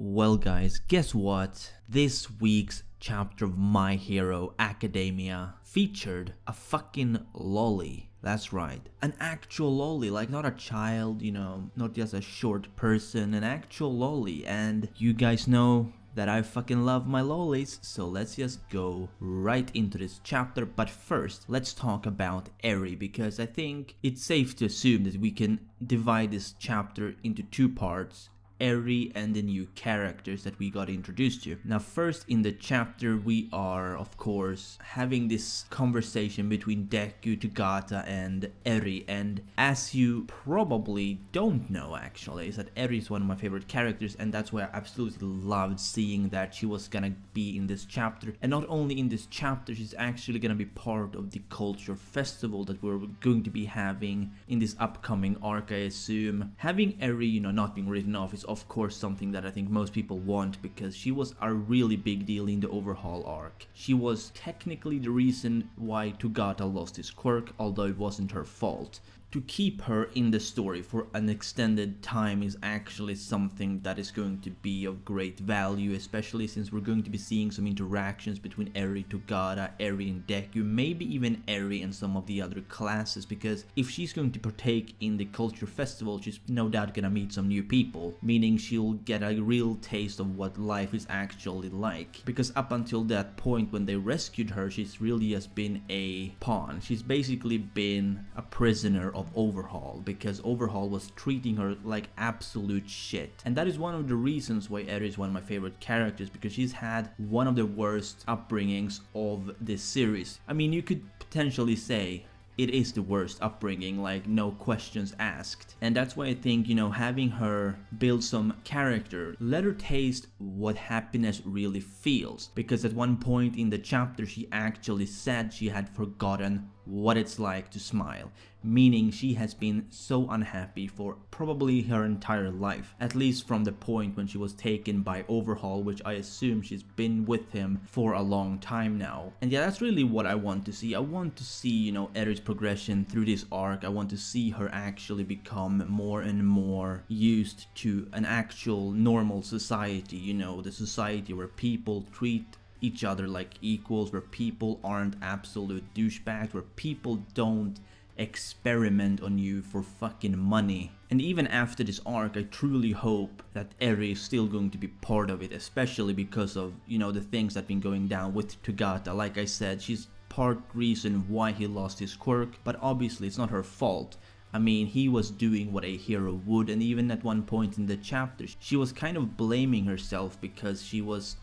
Well guys, guess what? This week's chapter of My Hero Academia featured a fucking loli. That's right, an actual loli, like not a child, not just a short person, an actual loli. And you guys know that I fucking love my lolis, so let's just go right into this chapter. But first, let's talk about Eri, because I think it's safe to assume that we can divide this chapter into two parts. Eri and the new characters that we got introduced to. Now first in the chapter we are of course having this conversation between Deku, Togata and Eri, and as you probably don't know actually is that Eri is one of my favorite characters, and that's why I absolutely loved seeing that she was gonna be in this chapter. And not only in this chapter, she's actually gonna be part of the culture festival that we're going to be having in this upcoming arc, I assume. Having Eri, not being written off is of course something that I think most people want, because she was a really big deal in the overhaul arc. She was technically the reason why Togata lost his quirk, although it wasn't her fault. To keep her in the story for an extended time is actually something that is going to be of great value, especially since we're going to be seeing some interactions between Eri, Togata, Eri and Deku, maybe even Eri and some of the other classes, because if she's going to partake in the culture festival, she's no doubt gonna meet some new people, meaning she'll get a real taste of what life is actually like. Because up until that point when they rescued her, she's really just been a pawn. She's basically been a prisoner of Overhaul, because Overhaul was treating her like absolute shit. And that is one of the reasons why Eri is one of my favorite characters, because she's had one of the worst upbringings of this series. I mean, you could potentially say it is the worst upbringing, like no questions asked. And that's why I think, having her build some character, let her taste what happiness really feels. Because at one point in the chapter she actually said she had forgotten what it's like to smile, meaning she has been so unhappy for probably her entire life, at least from the point when she was taken by Overhaul, which I assume she's been with him for a long time now. And yeah, that's really what I want to see. I want to see, Eri's progression through this arc. I want to see her actually become more and more used to an actual normal society, the society where people treat each other like equals, where people aren't absolute douchebags, where people don't experiment on you for fucking money. And even after this arc, I truly hope that Eri is still going to be part of it, especially because of, the things that have been going down with Togata. Like I said, she's part reason why he lost his quirk, but obviously it's not her fault. I mean, he was doing what a hero would, and even at one point in the chapter, she was kind of blaming herself because she was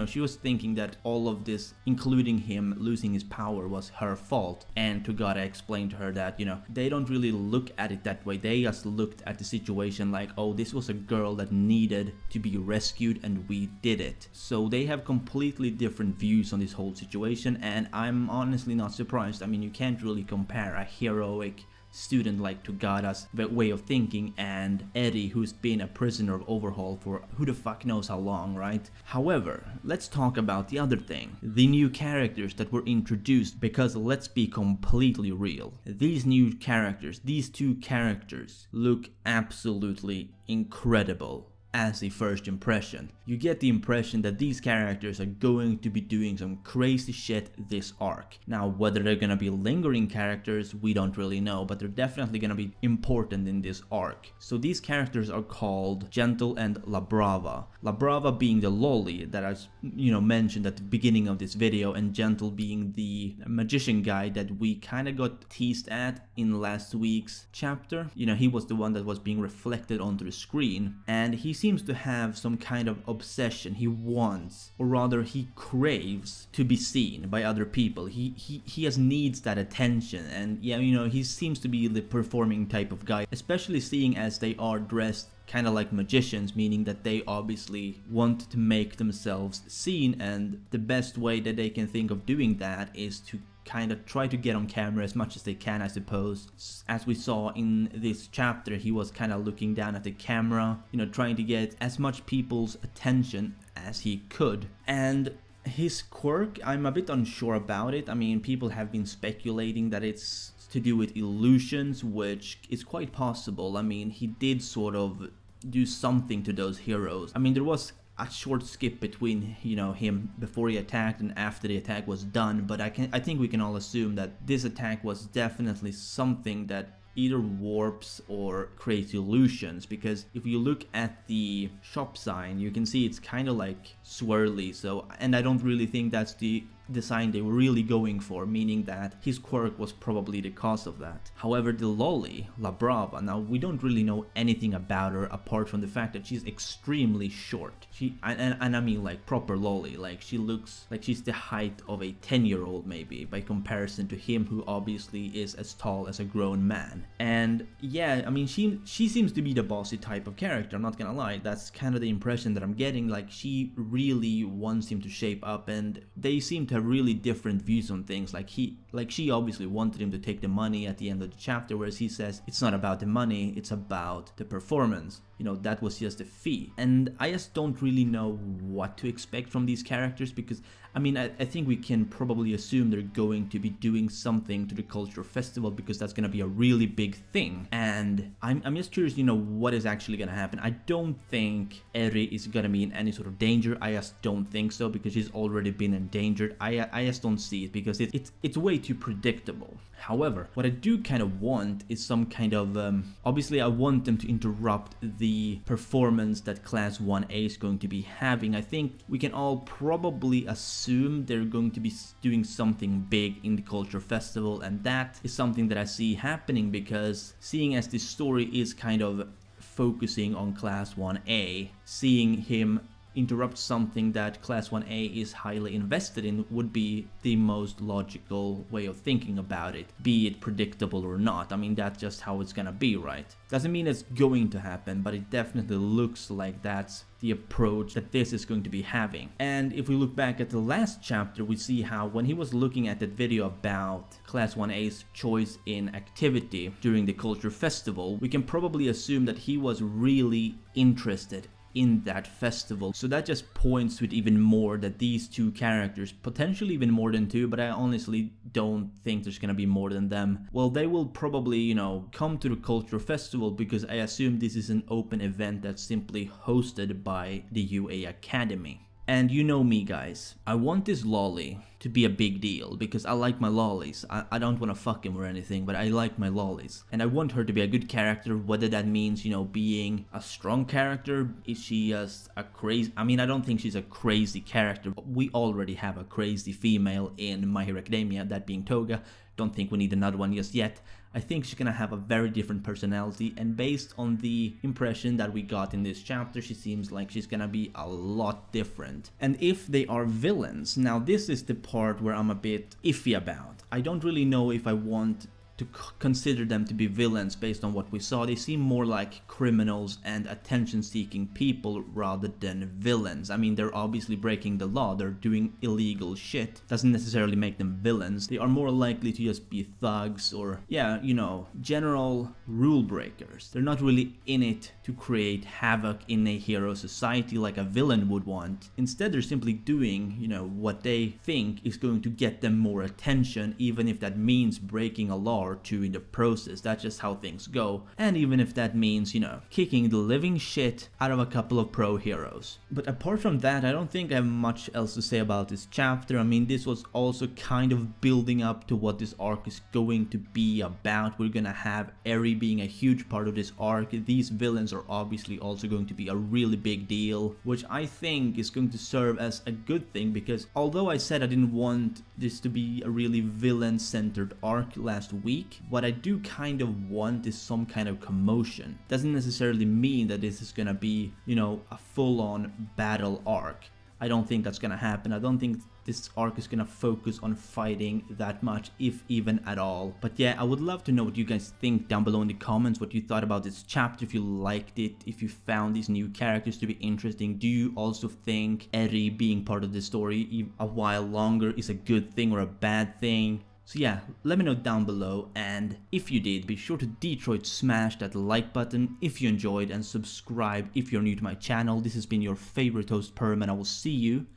she was thinking that all of this, including him losing his power, was her fault. And Togata explained to her that, they don't really look at it that way. They just looked at the situation like, oh, this was a girl that needed to be rescued and we did it. So they have completely different views on this whole situation, and I'm honestly not surprised. I mean, you can't really compare a heroic student like Togata's way of thinking and Eri, who's been a prisoner of Overhaul for who the fuck knows how long, right? However, let's talk about the other thing, the new characters that were introduced, because let's be completely real, these new characters, these two characters look absolutely incredible. As a first impression, you get the impression that these characters are going to be doing some crazy shit this arc. Now, whether they're gonna be lingering characters, we don't really know, but they're definitely gonna be important in this arc. So these characters are called Gentle and La Brava. La Brava being the loli that I mentioned at the beginning of this video, and Gentle being the magician guy that we kind of got teased at in last week's chapter. He was the one that was being reflected onto the screen, and he seems to have some kind of obsession. He wants, or rather he craves, to be seen by other people. He has needs that attention, and yeah, he seems to be the performing type of guy, especially seeing as they are dressed kind of like magicians, meaning that they obviously want to make themselves seen, and the best way that they can think of doing that is to kind of try to get on camera as much as they can, I suppose. As we saw in this chapter, he was kind of looking down at the camera, trying to get as much people's attention as he could. And his quirk, I'm a bit unsure about it. I mean, people have been speculating that it's to do with illusions, which is quite possible. I mean, he did sort of do something to those heroes. I mean, there was a short skip between, you know, him before he attacked and after the attack was done, but I think we can all assume that this attack was definitely something that either warps or creates illusions, because if you look at the shop sign, you can see it's kind of like swirly. So, and I don't really think that's the design they were really going for, meaning that his quirk was probably the cause of that. However, the LOLI, La Brava, now we don't really know anything about her apart from the fact that she's extremely short. And I mean like proper LOLI, like she looks like she's the height of a 10-year-old maybe, by comparison to him, who obviously is as tall as a grown man. And yeah, I mean she seems to be the bossy type of character, I'm not gonna lie. That's kind of the impression that I'm getting, like she really wants him to shape up, and they seem to have really different views on things. Like she obviously wanted him to take the money at the end of the chapter, whereas he says it's not about the money, it's about the performance. You know, that was just a fee. And I just don't really know what to expect from these characters, because I mean, I think we can probably assume they're going to be doing something to the culture festival, because that's going to be a really big thing. And I'm just curious, you know, what is actually going to happen. I don't think Eri is going to be in any sort of danger. I just don't think so, because she's already been endangered. I just don't see it, because it's way too predictable. However, what I do kind of want is some kind of, obviously I want them to interrupt the performance that Class 1A is going to be having. I think we can all probably assume they're going to be doing something big in the culture festival, and that is something that I see happening, because seeing as this story is kind of focusing on Class 1A, seeing him interrupt something that Class 1A is highly invested in would be the most logical way of thinking about it, be it predictable or not. I mean, that's just how it's gonna be, right? Doesn't mean it's going to happen, but it definitely looks like that's the approach that this is going to be having. And if we look back at the last chapter, we see how when he was looking at that video about Class 1A's choice in activity during the culture festival, we can probably assume that he was really interested in that festival. So that just points to it even more, that these two characters, potentially even more than two, but I honestly don't think there's gonna be more than them, well, they will probably, you know, come to the culture festival, because I assume this is an open event that's simply hosted by the UA Academy. And you know me, guys, I want this LOLI to be a big deal, because I like my lolis. I don't want to fuck him or anything, but I like my lolis. And I want her to be a good character, whether that means, you know, being a strong character. Is she just a crazy... I mean, I don't think she's a crazy character. We already have a crazy female in My Hero Academia, that being Toga. Don't think we need another one just yet. I think she's gonna have a very different personality, and based on the impression that we got in this chapter, she seems like she's gonna be a lot different. And if they are villains, now this is the part where I'm a bit iffy about. I don't really know if I want to consider them to be villains based on what we saw. They seem more like criminals and attention-seeking people rather than villains. I mean, they're obviously breaking the law, they're doing illegal shit. Doesn't necessarily make them villains. They are more likely to just be thugs or, yeah, you know, general rule breakers. They're not really in it to create havoc in a hero society like a villain would want. Instead, they're simply doing, you know, what they think is going to get them more attention, even if that means breaking a law or two in the process. That's just how things go. And even if that means, you know, kicking the living shit out of a couple of pro heroes. But apart from that, I don't think I have much else to say about this chapter. I mean, this was also kind of building up to what this arc is going to be about. We're gonna have Eri being a huge part of this arc. These villains are obviously also going to be a really big deal, which I think is going to serve as a good thing, because although I said I didn't want this to be a really villain-centered arc last week, what I do kind of want is some kind of commotion. Doesn't necessarily mean that this is gonna be, you know, a full-on battle arc. I don't think that's gonna happen. I don't think this arc is gonna focus on fighting that much, if even at all. But yeah, I would love to know what you guys think down below in the comments, what you thought about this chapter, if you liked it, if you found these new characters to be interesting. Do you also think Eri being part of the story a while longer is a good thing or a bad thing? So yeah, let me know down below, and if you did, be sure to Detroit smash that like button if you enjoyed, and subscribe if you're new to my channel. This has been your favorite host Perm, and I will see you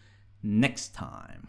next time.